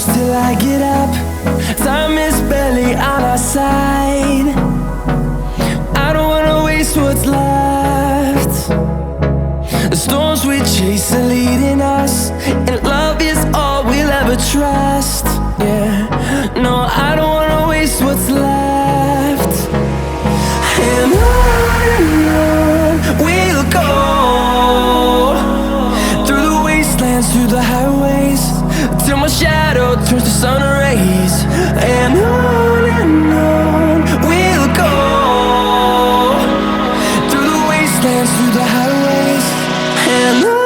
close till I get up. Time is barely on our side. I don't wanna waste what's left. The storms we chase are leading us, and love is all we'll ever trust. Yeah, no, I don't wanna waste what's left. And on we'll go, through the wastelands, through the highways, till my shadow turns to sun rays. And on we'll go, through the wastelands, through the highways, and on.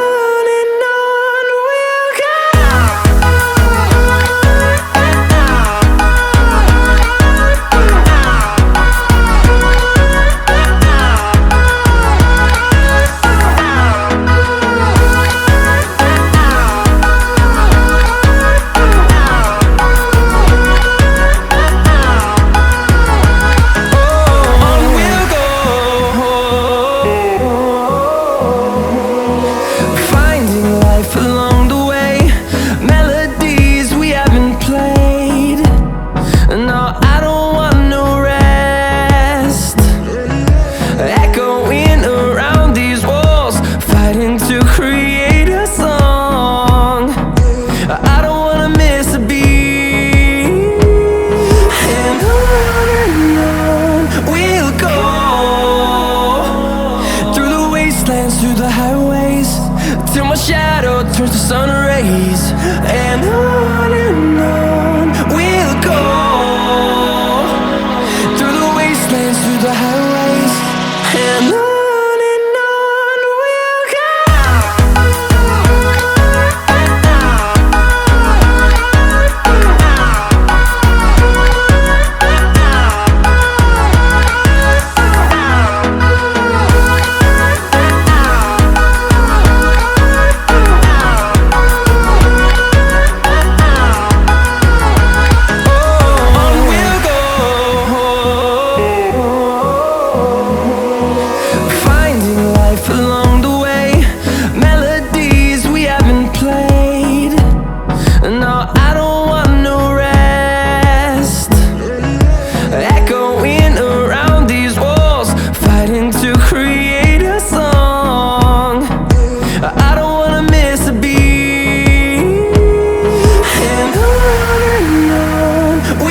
Through the highways, till my shadow turns to sun rays. And on we'll go, through the wastelands, through the highways, and on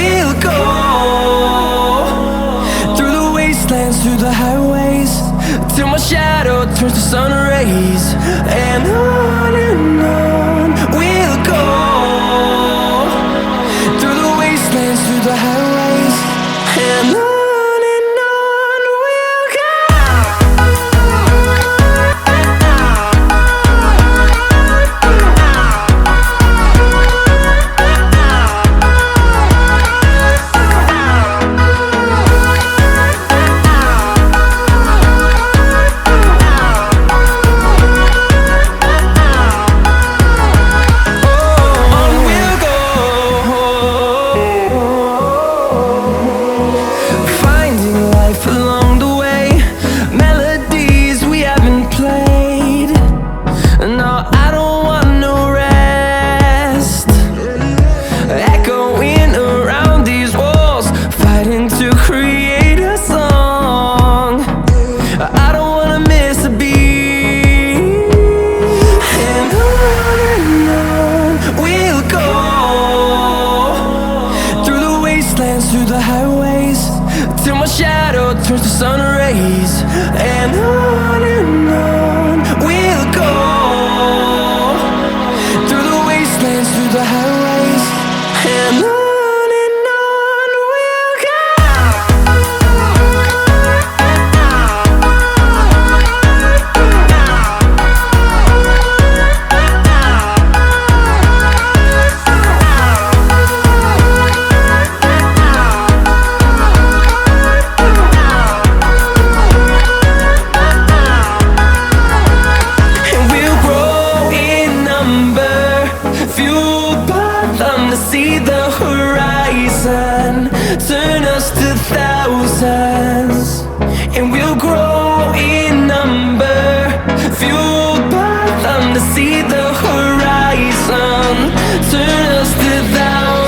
we'll go. Through the highways, till my shadow turns to sun rays. And on we'll go, through the wastelands, through the highways, and on. Through the highways, till my shadow turns to sun rays. And on we'll go, through the wastelands, through the highways, and on. turn us to thousands.